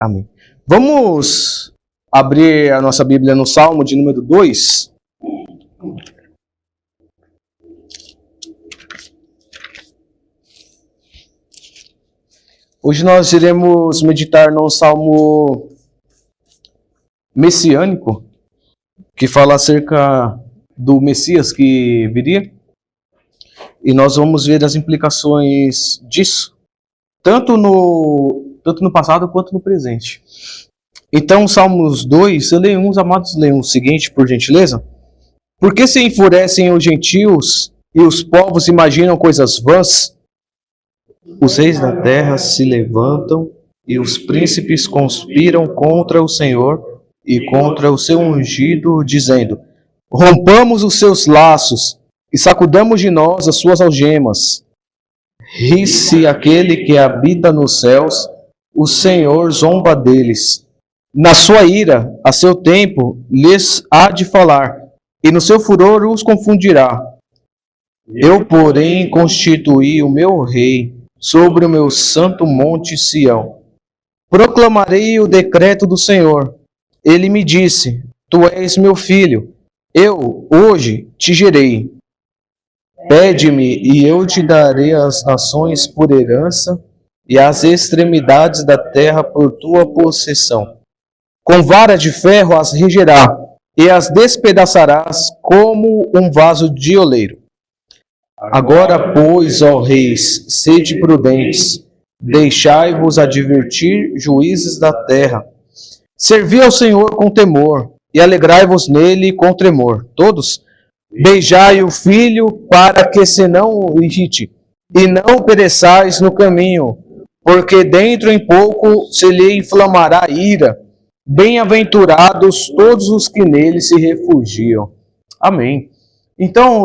Amém. Vamos abrir a nossa Bíblia no Salmo de número 2. Hoje nós iremos meditar num salmo messiânico, que fala acerca do Messias que viria. E nós vamos ver as implicações disso, tanto no passado quanto no presente. Então, Salmos 2, leia amados, leiam o seguinte, por gentileza. Por que se enfurecem os gentios e os povos imaginam coisas vãs? Os reis da terra se levantam e os príncipes conspiram contra o Senhor e contra o seu ungido, dizendo: rompamos os seus laços e sacudamos de nós as suas algemas. Ri-se aquele que habita nos céus, o Senhor zomba deles. Na sua ira, a seu tempo, lhes há de falar, e no seu furor os confundirá. Eu, porém, constituí o meu rei sobre o meu santo monte Sião. Proclamarei o decreto do Senhor. Ele me disse: tu és meu filho, eu hoje te gerei. Pede-me, e eu te darei as nações por herança, e as extremidades da terra por tua possessão. Com vara de ferro as regerá, e as despedaçarás como um vaso de oleiro. Agora, pois, ó reis, sede prudentes, deixai-vos advertir, juízes da terra. Servi ao Senhor com temor, e alegrai-vos nele com tremor. Todos, beijai o filho, para que se não o irrite, e não pereçais no caminho, porque dentro em pouco se lhe inflamará a ira. Bem-aventurados todos os que nele se refugiam. Amém. Então,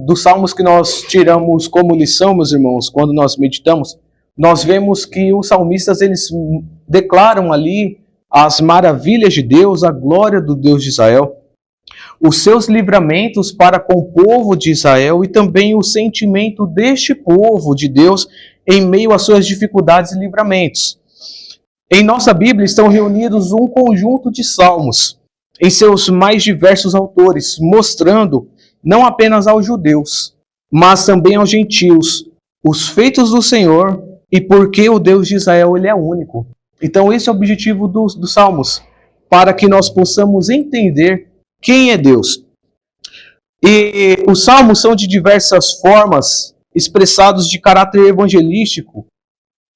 dos salmos que nós tiramos como lição, meus irmãos, quando nós meditamos, nós vemos que os salmistas, eles declaram ali as maravilhas de Deus, a glória do Deus de Israel, os seus livramentos para com o povo de Israel e também o sentimento deste povo de Deus em meio às suas dificuldades e livramentos. Em nossa Bíblia estão reunidos um conjunto de salmos, em seus mais diversos autores, mostrando não apenas aos judeus, mas também aos gentios, os feitos do Senhor e porque o Deus de Israel ele é único. Então esse é o objetivo dos salmos, para que nós possamos entender quem é Deus. E os salmos são de diversas formas, expressados de caráter evangelístico,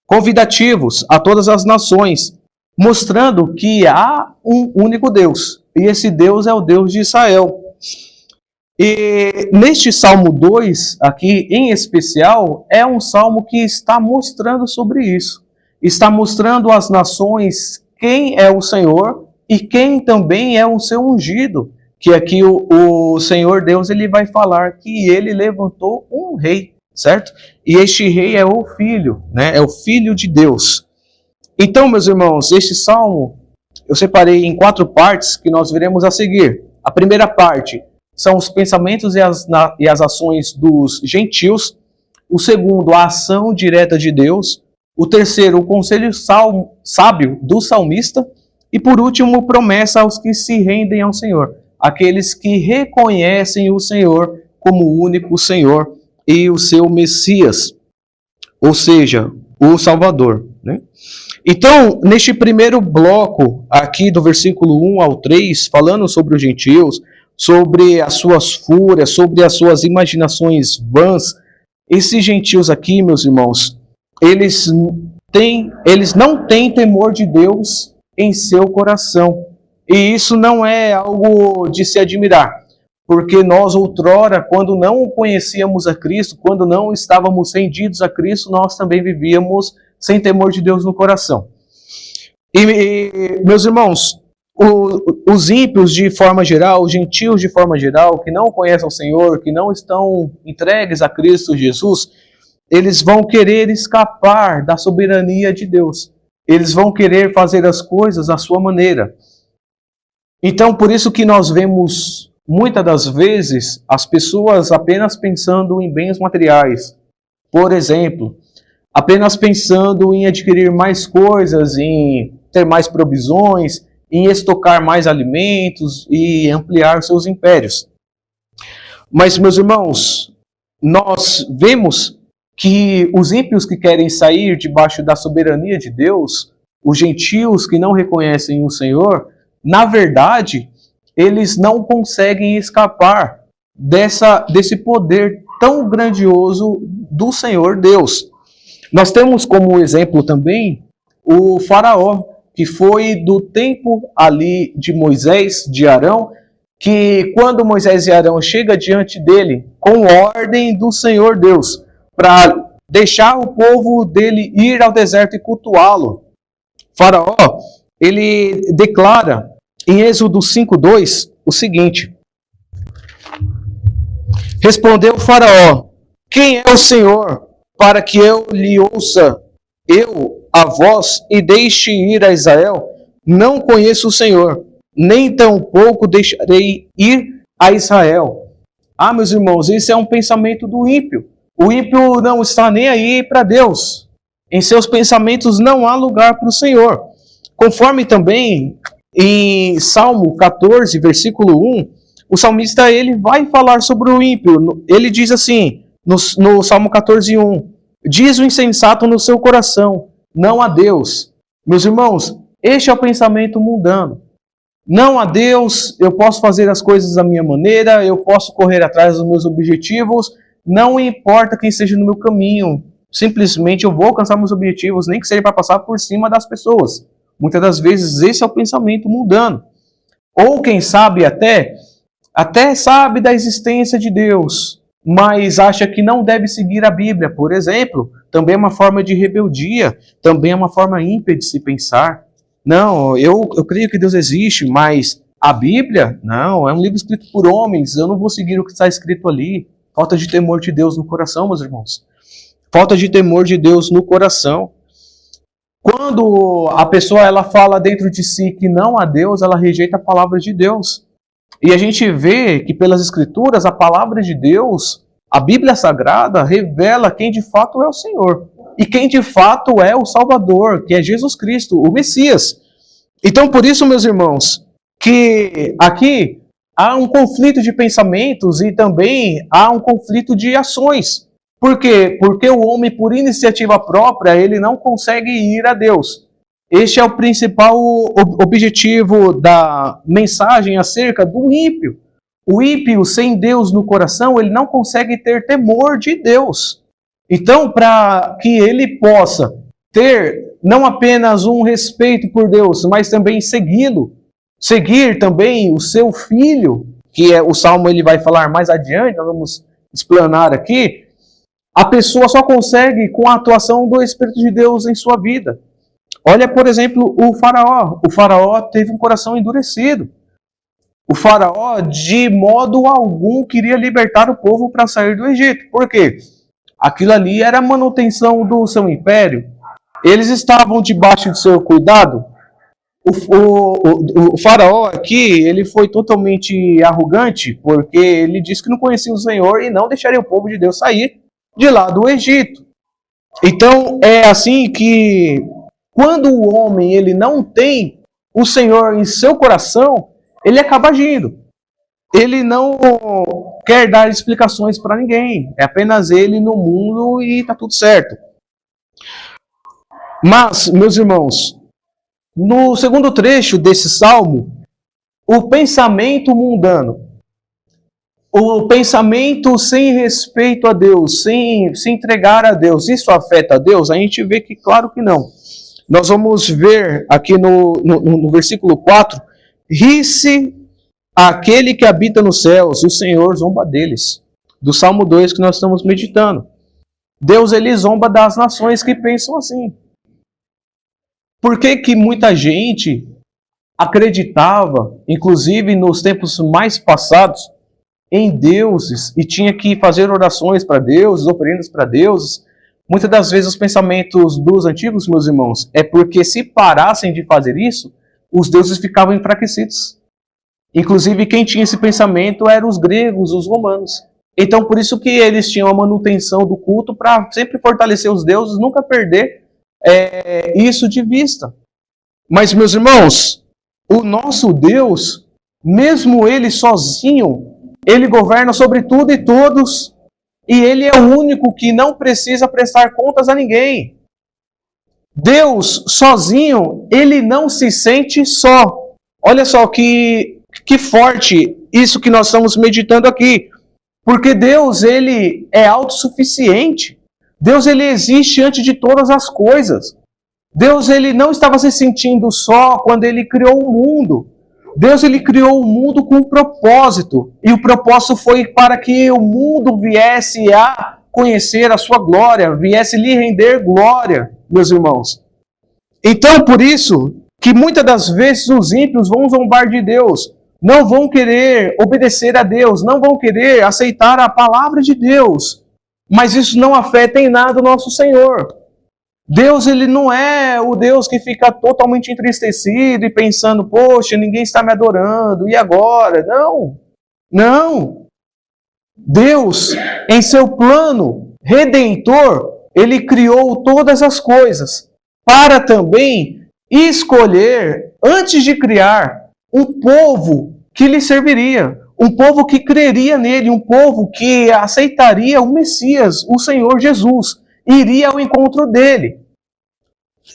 convidativos a todas as nações, mostrando que há um único Deus, e esse Deus é o Deus de Israel. E neste Salmo 2, aqui em especial, é um salmo que está mostrando sobre isso. Está mostrando às nações quem é o Senhor e quem também é o seu ungido. Que aqui o Senhor Deus ele vai falar que ele levantou um rei, certo? E este rei é o Filho, né? É o Filho de Deus. Então, meus irmãos, este salmo eu separei em 4 partes que nós veremos a seguir. A primeira parte são os pensamentos e as ações dos gentios. O segundo, a ação direta de Deus. O terceiro, o conselho sábio do salmista. E por último, promessa aos que se rendem ao Senhor. Aqueles que reconhecem o Senhor como o único Senhor e o seu Messias, ou seja, o Salvador, né? Então, neste primeiro bloco, aqui do versículo 1 ao 3, falando sobre os gentios, sobre as suas fúrias, sobre as suas imaginações vãs, esses gentios aqui, meus irmãos, eles não têm temor de Deus em seu coração. E isso não é algo de se admirar, porque nós outrora, quando não conhecíamos a Cristo, quando não estávamos rendidos a Cristo, nós também vivíamos sem temor de Deus no coração. E meus irmãos, os ímpios de forma geral, os gentios de forma geral, que não conhecem o Senhor, que não estão entregues a Cristo Jesus, eles vão querer escapar da soberania de Deus. Eles vão querer fazer as coisas à sua maneira. Então, por isso que nós vemos, muitas das vezes, as pessoas apenas pensando em bens materiais. Por exemplo, apenas pensando em adquirir mais coisas, em ter mais provisões, em estocar mais alimentos e ampliar seus impérios. Mas, meus irmãos, nós vemos que os ímpios que querem sair debaixo da soberania de Deus, os gentios que não reconhecem o Senhor, na verdade, eles não conseguem escapar desse poder tão grandioso do Senhor Deus. Nós temos como exemplo também o faraó, que foi do tempo ali de Moisés, de Arão, que quando Moisés e Arão chegam diante dele, com ordem do Senhor Deus, para deixar o povo dele ir ao deserto e cultuá-lo. Faraó, ele declara em Êxodo 5:2 o seguinte: respondeu o Faraó: quem é o Senhor para que eu lhe ouça, eu a vós, e deixe ir a Israel? Não conheço o Senhor, nem tampouco deixarei ir a Israel. Ah, meus irmãos, esse é um pensamento do ímpio. O ímpio não está nem aí para Deus. Em seus pensamentos não há lugar para o Senhor. Conforme também em Salmo 14, versículo 1, o salmista ele vai falar sobre o ímpio. Ele diz assim, no Salmo 14, 1, diz o insensato no seu coração, não há Deus. Meus irmãos, este é o pensamento mundano. Não há Deus, eu posso fazer as coisas da minha maneira, eu posso correr atrás dos meus objetivos, não importa quem esteja no meu caminho, simplesmente eu vou alcançar meus objetivos, nem que seja para passar por cima das pessoas. Muitas das vezes esse é o pensamento mundano. Ou quem sabe até sabe da existência de Deus, mas acha que não deve seguir a Bíblia, por exemplo. Também é uma forma de rebeldia, também é uma forma ímpia de se pensar. Não, eu creio que Deus existe, mas a Bíblia, não, é um livro escrito por homens, eu não vou seguir o que está escrito ali. Falta de temor de Deus no coração, meus irmãos. Falta de temor de Deus no coração. Quando a pessoa ela fala dentro de si que não há Deus, ela rejeita a palavra de Deus. E a gente vê que pelas Escrituras, a palavra de Deus, a Bíblia Sagrada, revela quem de fato é o Senhor. E quem de fato é o Salvador, que é Jesus Cristo, o Messias. Então, por isso, meus irmãos, que aqui há um conflito de pensamentos e também há um conflito de ações. Por quê? Porque o homem, por iniciativa própria, ele não consegue ir a Deus. Este é o principal objetivo da mensagem acerca do ímpio. O ímpio, sem Deus no coração, ele não consegue ter temor de Deus. Então, para que ele possa ter não apenas um respeito por Deus, mas também segui-lo, seguir também o seu filho, que é o Salmo ele vai falar mais adiante, nós vamos explanar aqui, a pessoa só consegue com a atuação do Espírito de Deus em sua vida. Olha, por exemplo, o faraó. O faraó teve um coração endurecido. O faraó, de modo algum, queria libertar o povo para sair do Egito. Por quê? Aquilo ali era a manutenção do seu império. Eles estavam debaixo de seu cuidado. O faraó aqui, ele foi totalmente arrogante, porque ele disse que não conhecia o Senhor e não deixaria o povo de Deus sair de lá do Egito. Então, é assim que quando o homem ele não tem o Senhor em seu coração, ele acaba agindo. Ele não quer dar explicações para ninguém. É apenas ele no mundo e está tudo certo. Mas, meus irmãos, no segundo trecho desse salmo, o pensamento mundano, o pensamento sem respeito a Deus, sem se entregar a Deus, isso afeta a Deus? A gente vê que claro que não. Nós vamos ver aqui no versículo 4, ri-se aquele que habita nos céus, o Senhor zomba deles. Do Salmo 2 que nós estamos meditando. Deus ele zomba das nações que pensam assim. Por que que muita gente acreditava, inclusive nos tempos mais passados, em deuses e tinha que fazer orações para deuses, oferendas para deuses? Muitas das vezes os pensamentos dos antigos, meus irmãos, é porque se parassem de fazer isso, os deuses ficavam enfraquecidos. Inclusive quem tinha esse pensamento eram os gregos, os romanos. Então por isso que eles tinham a manutenção do culto para sempre fortalecer os deuses, nunca perder isso de vista. Mas, meus irmãos, o nosso Deus, mesmo Ele sozinho, Ele governa sobre tudo e todos, e Ele é o único que não precisa prestar contas a ninguém. Deus, sozinho, Ele não se sente só. Olha só que forte isso que nós estamos meditando aqui. Porque Deus, Ele é autossuficiente. Deus, Ele existe antes de todas as coisas. Deus, Ele não estava se sentindo só quando Ele criou o mundo. Deus, Ele criou o mundo com um propósito. E o propósito foi para que o mundo viesse a conhecer a sua glória, viesse lhe render glória, meus irmãos. Então, por isso, que muitas das vezes os ímpios vão zombar de Deus, não vão querer obedecer a Deus, não vão querer aceitar a palavra de Deus. Mas isso não afeta em nada o nosso Senhor. Deus, Ele não é o Deus que fica totalmente entristecido e pensando, poxa, ninguém está me adorando, e agora? Não, não. Deus, em seu plano redentor, Ele criou todas as coisas para também escolher, antes de criar, um povo que lhe serviria, um povo que creria nele, um povo que aceitaria o Messias, o Senhor Jesus, iria ao encontro dele.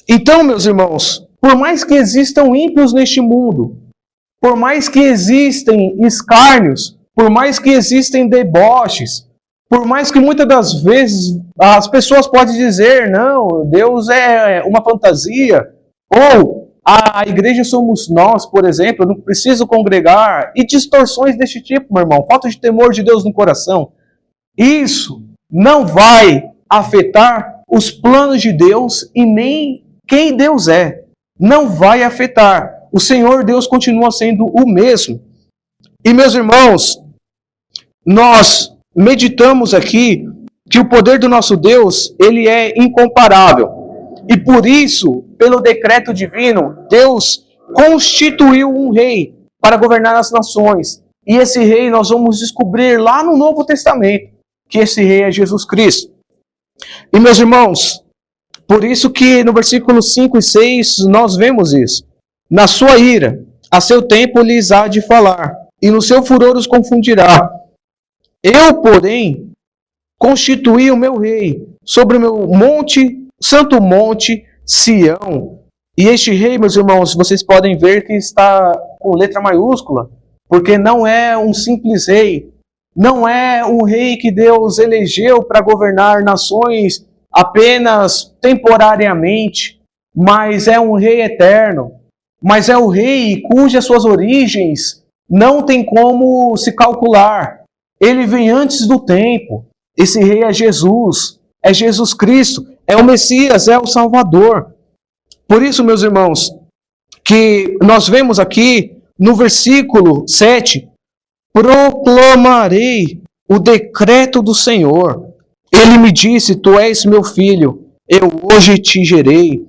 Então, meus irmãos, por mais que existam ímpios neste mundo, por mais que existem escárnios, por mais que existem deboches, por mais que muitas das vezes as pessoas podem dizer, não, Deus é uma fantasia, ou a igreja somos nós, por exemplo, eu não preciso congregar, e distorções deste tipo, meu irmão, falta de temor de Deus no coração. Isso não vai afetar os planos de Deus e nem quem Deus é. Não vai afetar. O Senhor Deus continua sendo o mesmo. E, meus irmãos, nós meditamos aqui que o poder do nosso Deus, ele é incomparável. E por isso, pelo decreto divino, Deus constituiu um rei para governar as nações. E esse rei nós vamos descobrir lá no Novo Testamento, que esse rei é Jesus Cristo. E, meus irmãos, por isso que no versículo 5 e 6 nós vemos isso. Na sua ira, a seu tempo lhes há de falar, e no seu furor os confundirá. Eu, porém, constituí o meu rei sobre o meu monte, santo monte, Sião. E este rei, meus irmãos, vocês podem ver que está com letra maiúscula, porque não é um simples rei, não é um rei que Deus elegeu para governar nações apenas temporariamente, mas é um rei eterno, mas é o rei cujas suas origens não tem como se calcular. Ele vem antes do tempo. Esse rei é Jesus Cristo, é o Messias, é o Salvador. Por isso, meus irmãos, que nós vemos aqui no versículo 7, proclamarei o decreto do Senhor. Ele me disse, tu és meu filho, eu hoje te gerei.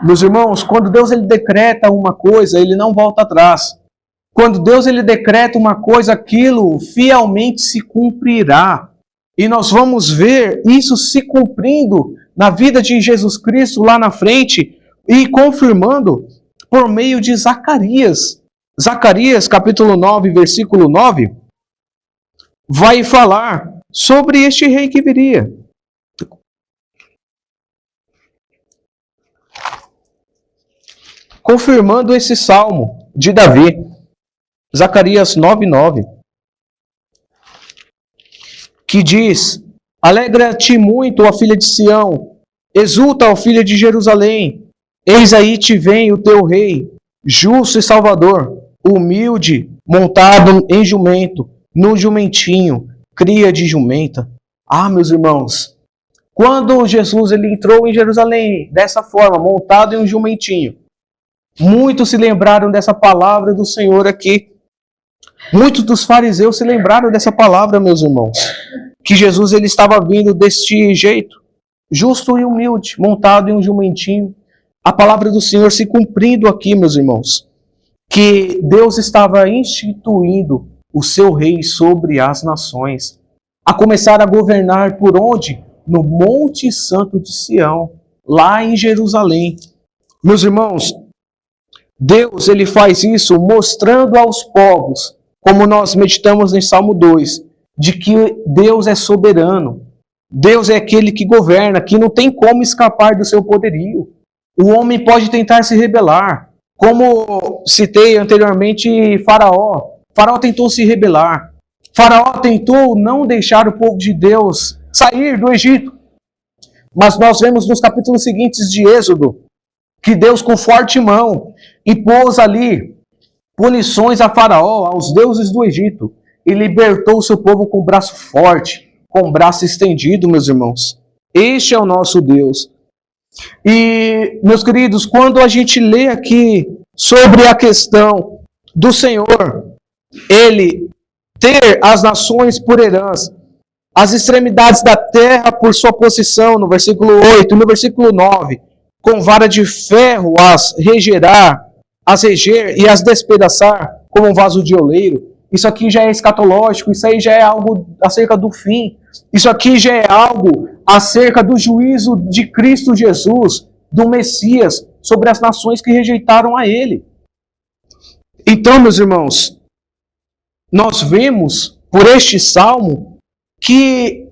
Meus irmãos, quando Deus ele decreta uma coisa, ele não volta atrás. Quando Deus ele decreta uma coisa, aquilo fielmente se cumprirá. E nós vamos ver isso se cumprindo na vida de Jesus Cristo lá na frente e confirmando por meio de Zacarias. Zacarias, capítulo 9, versículo 9, vai falar sobre este rei que viria. Confirmando esse salmo de Davi. Zacarias 9:9, que diz, alegra-te muito, ó filha de Sião, exulta, ó filha de Jerusalém, eis aí te vem o teu rei, justo e salvador, humilde, montado em jumento, no jumentinho, cria de jumenta. Ah, meus irmãos, quando Jesus ele entrou em Jerusalém dessa forma, montado em um jumentinho, muitos se lembraram dessa palavra do Senhor aqui. Muitos dos fariseus se lembraram dessa palavra, meus irmãos, que Jesus ele estava vindo deste jeito, justo e humilde, montado em um jumentinho. A palavra do Senhor se cumprindo aqui, meus irmãos, que Deus estava instituindo o seu rei sobre as nações, a começar a governar por onde? No Monte Santo de Sião, lá em Jerusalém. Meus irmãos, Deus, ele faz isso mostrando aos povos, como nós meditamos em Salmo 2, de que Deus é soberano. Deus é aquele que governa, que não tem como escapar do seu poderio. O homem pode tentar se rebelar, como citei anteriormente Faraó. Faraó tentou se rebelar. Faraó tentou não deixar o povo de Deus sair do Egito. Mas nós vemos nos capítulos seguintes de Êxodo que Deus, com forte mão, impôs ali punições a Faraó, aos deuses do Egito, e libertou o seu povo com o braço forte, com o braço estendido, meus irmãos. Este é o nosso Deus. E, meus queridos, quando a gente lê aqui sobre a questão do Senhor, ele ter as nações por herança, as extremidades da terra por sua possessão, no versículo 8, no versículo 9, com vara de ferro as regerar, as reger e as despedaçar, como um vaso de oleiro. Isso aqui já é escatológico, isso aí já é algo acerca do fim. Isso aqui já é algo acerca do juízo de Cristo Jesus, do Messias, sobre as nações que rejeitaram a ele. Então, meus irmãos, nós vemos por este salmo que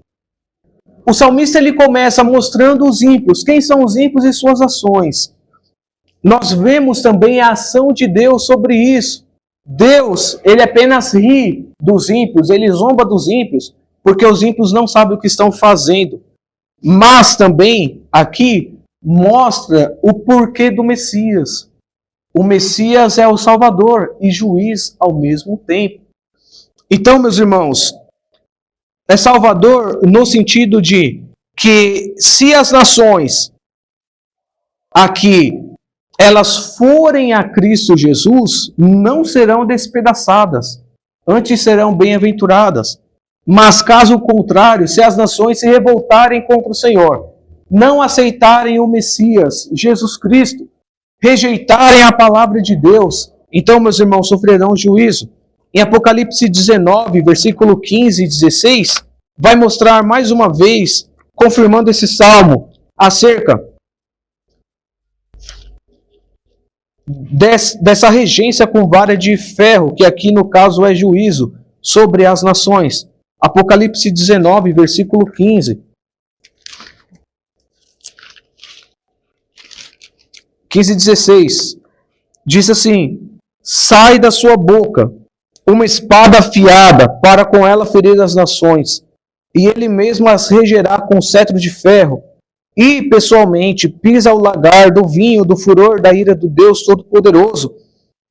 o salmista ele começa mostrando os ímpios, quem são os ímpios e suas ações. Nós vemos também a ação de Deus sobre isso. Deus, ele apenas ri dos ímpios, ele zomba dos ímpios, porque os ímpios não sabem o que estão fazendo. Mas também aqui mostra o porquê do Messias. O Messias é o Salvador e juiz ao mesmo tempo. Então, meus irmãos, é Salvador no sentido de que se as nações aqui elas forem a Cristo Jesus, não serão despedaçadas, antes serão bem-aventuradas. Mas caso contrário, se as nações se revoltarem contra o Senhor, não aceitarem o Messias, Jesus Cristo, rejeitarem a palavra de Deus, então, meus irmãos, sofrerão juízo. Em Apocalipse 19, versículo 15 e 16, vai mostrar mais uma vez, confirmando esse salmo, acerca dessa regência com vara de ferro, que aqui no caso é juízo, sobre as nações. Apocalipse 19, versículo 15. 15 e 16. Diz assim: sai da sua boca uma espada afiada, para com ela ferir as nações, e ele mesmo as regerá com cetro de ferro, e pessoalmente pisa o lagar do vinho do furor da ira do Deus Todo-Poderoso.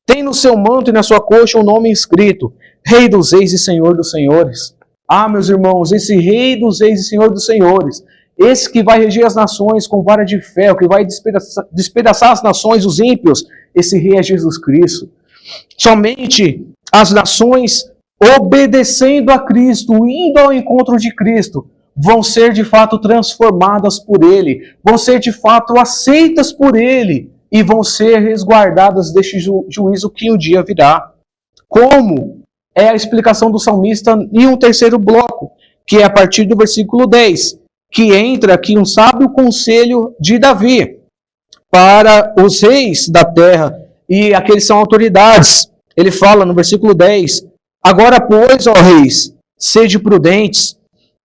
Tem no seu manto e na sua coxa um nome escrito: Rei dos Reis e Senhor dos Senhores. Ah, meus irmãos, esse Rei dos Reis e Senhor dos Senhores, esse que vai reger as nações com vara de ferro, que vai despedaçar as nações, os ímpios, esse Rei é Jesus Cristo. Somente as nações obedecendo a Cristo, indo ao encontro de Cristo, vão ser de fato transformadas por Ele, vão ser de fato aceitas por Ele e vão ser resguardadas deste juízo que um dia virá. Como é a explicação do salmista em um terceiro bloco, que é a partir do versículo 10, que entra aqui um sábio conselho de Davi para os reis da terra, e aqueles são autoridades. Ele fala no versículo 10, agora, pois, ó reis, sede prudentes,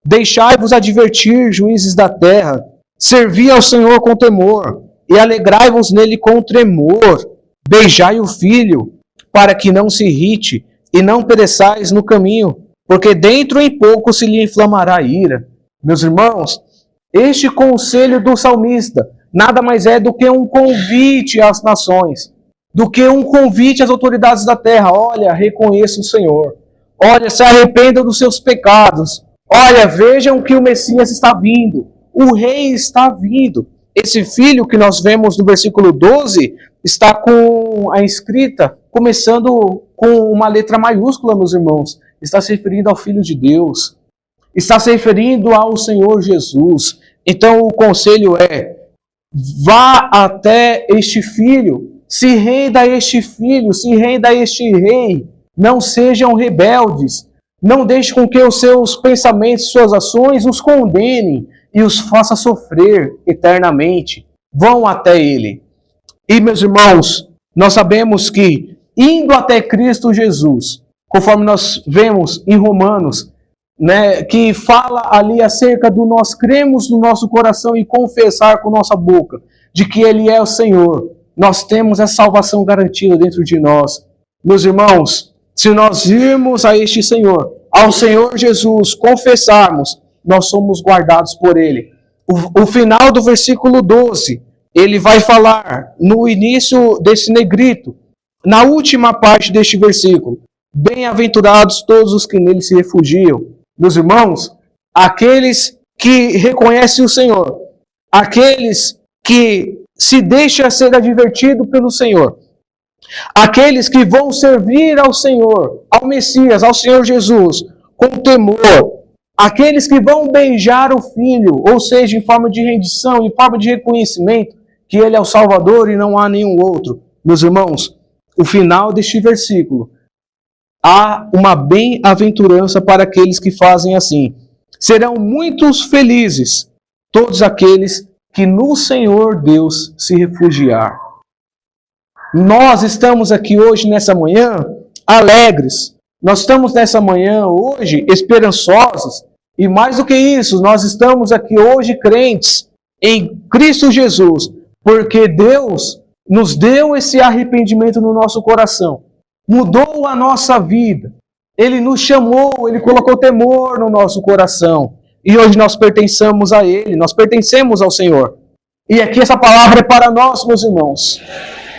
deixai-vos advertir, juízes da terra, servi ao Senhor com temor, e alegrai-vos nele com tremor, beijai o filho, para que não se irrite, e não pereçais no caminho, porque dentro em pouco se lhe inflamará a ira. Meus irmãos, este conselho do salmista nada mais é do que um convite às nações, do que um convite às autoridades da terra. Olha, reconheça o Senhor. Olha, se arrependam dos seus pecados. Olha, vejam que o Messias está vindo. O rei está vindo. Esse filho que nós vemos no versículo 12 está com a escrita começando com uma letra maiúscula, meus irmãos. Está se referindo ao Filho de Deus. Está se referindo ao Senhor Jesus. Então o conselho é: vá até este filho, se renda a este filho, se renda a este rei. Não sejam rebeldes. Não deixe com que os seus pensamentos, suas ações os condenem e os faça sofrer eternamente. Vão até ele. E, meus irmãos, Nós sabemos que, indo até Cristo Jesus, conforme nós vemos em Romanos, né, que fala ali acerca do nós cremos no nosso coração e confessar com nossa boca de que Ele é o Senhor, nós temos a salvação garantida dentro de nós. Meus irmãos, se nós irmos a este Senhor, ao Senhor Jesus, confessarmos, nós somos guardados por Ele. O final do versículo 12, ele vai falar no início desse negrito, na última parte deste versículo: bem-aventurados todos os que nele se refugiam. Meus irmãos, aqueles que reconhecem o Senhor, aqueles que se deixam ser advertidos pelo Senhor, aqueles que vão servir ao Senhor, ao Messias, ao Senhor Jesus, com temor, aqueles que vão beijar o Filho, ou seja, em forma de rendição, em forma de reconhecimento, que Ele é o Salvador e não há nenhum outro. Meus irmãos, o final deste versículo, há uma bem-aventurança para aqueles que fazem assim. Serão muitos felizes todos aqueles que no Senhor Deus se refugiar. Nós estamos aqui hoje, nessa manhã, alegres. Nós estamos nessa manhã hoje esperançosos. E mais do que isso, nós estamos aqui hoje crentes em Cristo Jesus, porque Deus nos deu esse arrependimento no nosso coração. Mudou a nossa vida. Ele nos chamou, Ele colocou temor no nosso coração. E hoje nós pertencemos a Ele, nós pertencemos ao Senhor. E aqui essa palavra é para nós, meus irmãos.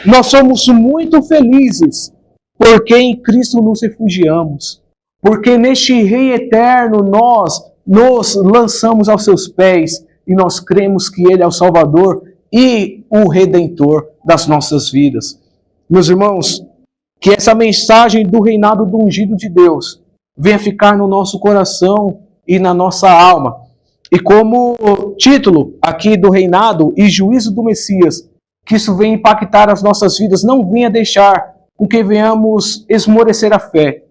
Nós somos muito felizes, porque em Cristo nos refugiamos. Porque neste Rei eterno nós nos lançamos aos seus pés e nós cremos que Ele é o Salvador e o Redentor das nossas vidas. Meus irmãos, que essa mensagem do reinado do ungido de Deus venha ficar no nosso coração e na nossa alma. E como título aqui do reinado e juízo do Messias, que isso venha impactar as nossas vidas, não venha deixar com que venhamos esmorecer a fé,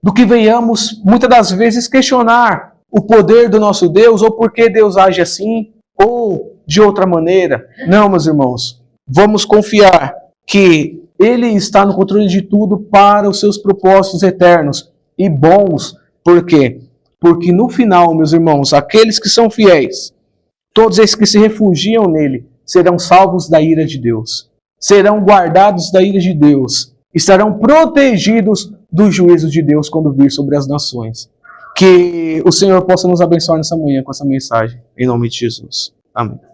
do que venhamos muitas das vezes questionar o poder do nosso Deus, ou por que Deus age assim, ou de outra maneira. Não, meus irmãos, vamos confiar que Ele está no controle de tudo para os seus propósitos eternos e bons. Por quê? Porque no final, meus irmãos, aqueles que são fiéis, todos esses que se refugiam nele, serão salvos da ira de Deus, serão guardados da ira de Deus, estarão protegidos do juízo de Deus quando vir sobre as nações. Que o Senhor possa nos abençoar nessa manhã com essa mensagem, em nome de Jesus. Amém.